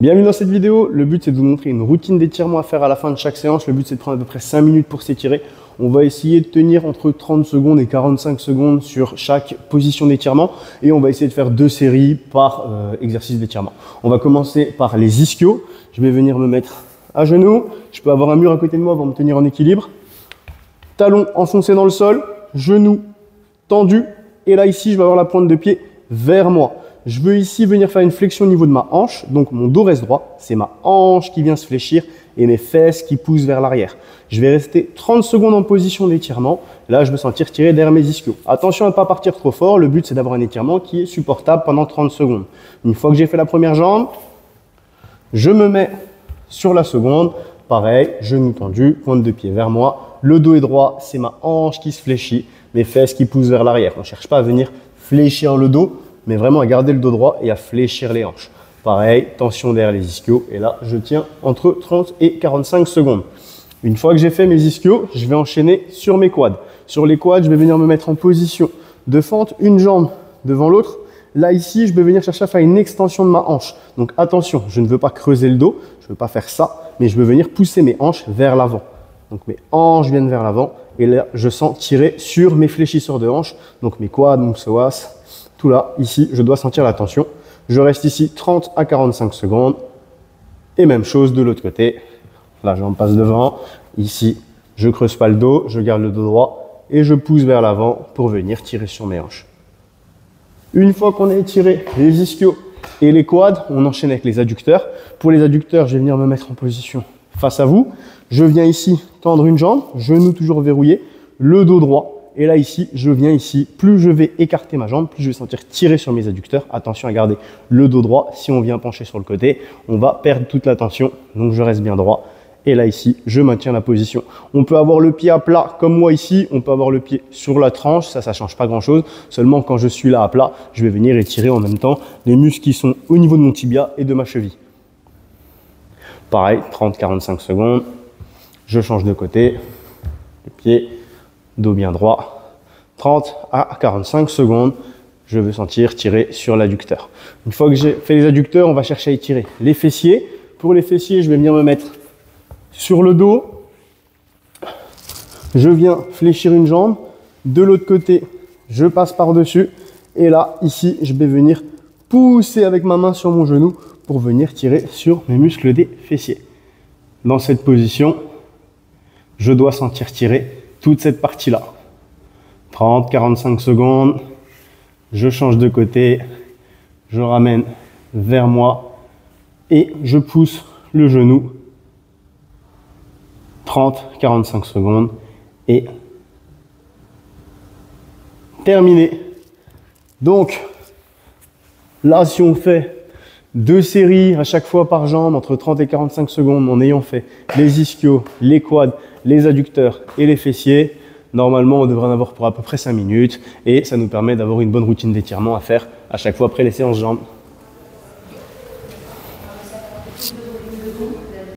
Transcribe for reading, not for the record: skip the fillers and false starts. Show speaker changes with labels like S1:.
S1: Bienvenue dans cette vidéo. Le but c'est de vous montrer une routine d'étirement à faire à la fin de chaque séance. Le but c'est de prendre à peu près 5 minutes pour s'étirer. On va essayer de tenir entre 30 secondes et 45 secondes sur chaque position d'étirement. Et on va essayer de faire 2 séries par exercice d'étirement. On va commencer par les ischios. Je vais venir me mettre à genoux. Je peux avoir un mur à côté de moi pour me tenir en équilibre. Talons enfoncés dans le sol, genoux tendus. Et là ici je vais avoir la pointe de pied vers moi. Je veux ici venir faire une flexion au niveau de ma hanche, donc mon dos reste droit, c'est ma hanche qui vient se fléchir et mes fesses qui poussent vers l'arrière. Je vais rester 30 secondes en position d'étirement, là je me sentir tirer derrière mes ischios. Attention à ne pas partir trop fort, le but c'est d'avoir un étirement qui est supportable pendant 30 secondes. Une fois que j'ai fait la première jambe, je me mets sur la seconde, pareil, genoux tendus, pointe de pied vers moi, le dos est droit, c'est ma hanche qui se fléchit, mes fesses qui poussent vers l'arrière. On ne cherche pas à venir fléchir le dos, mais vraiment à garder le dos droit et à fléchir les hanches. Pareil, tension derrière les ischios. Et là, je tiens entre 30 et 45 secondes. Une fois que j'ai fait mes ischios, je vais enchaîner sur mes quads. Sur les quads, je vais venir me mettre en position de fente, une jambe devant l'autre. Là, ici, je vais venir chercher à faire une extension de ma hanche. Donc attention, je ne veux pas creuser le dos, je ne veux pas faire ça, mais je veux venir pousser mes hanches vers l'avant. Donc mes hanches viennent vers l'avant. Et là, je sens tirer sur mes fléchisseurs de hanches. Donc mes quads, mon psoas. Tout là, ici, je dois sentir la tension. Je reste ici 30 à 45 secondes. Et même chose de l'autre côté. La jambe passe devant. Ici, je ne creuse pas le dos, je garde le dos droit et je pousse vers l'avant pour venir tirer sur mes hanches. Une fois qu'on a étiré les ischios et les quads, on enchaîne avec les adducteurs. Pour les adducteurs, je vais venir me mettre en position face à vous. Je viens ici tendre une jambe, genou toujours verrouillé, le dos droit. Et là, ici, je viens ici. Plus je vais écarter ma jambe, plus je vais sentir tirer sur mes adducteurs. Attention à garder le dos droit. Si on vient pencher sur le côté, on va perdre toute la tension. Donc, je reste bien droit. Et là, ici, je maintiens la position. On peut avoir le pied à plat comme moi ici. On peut avoir le pied sur la tranche. Ça ne change pas grand-chose. Seulement, quand je suis là à plat, je vais venir étirer en même temps les muscles qui sont au niveau de mon tibia et de ma cheville. Pareil, 30-45 secondes. Je change de côté. Le pied. Dos bien droit, 30 à 45 secondes, je veux sentir tirer sur l'adducteur. Une fois que j'ai fait les adducteurs, on va chercher à étirer les fessiers. Pour les fessiers, je vais venir me mettre sur le dos. Je viens fléchir une jambe. De l'autre côté, je passe par-dessus. Et là, ici, je vais venir pousser avec ma main sur mon genou pour venir tirer sur mes muscles des fessiers. Dans cette position, je dois sentir tirer toute cette partie-là. 30-45 secondes, je change de côté, je ramène vers moi et je pousse le genou. 30-45 secondes et terminé. Donc, là, si on fait 2 séries à chaque fois par jambe, entre 30 et 45 secondes, en ayant fait les ischios, les quads, les adducteurs et les fessiers, normalement on devrait en avoir pour à peu près 5 minutes et ça nous permet d'avoir une bonne routine d'étirement à faire à chaque fois après les séances jambes.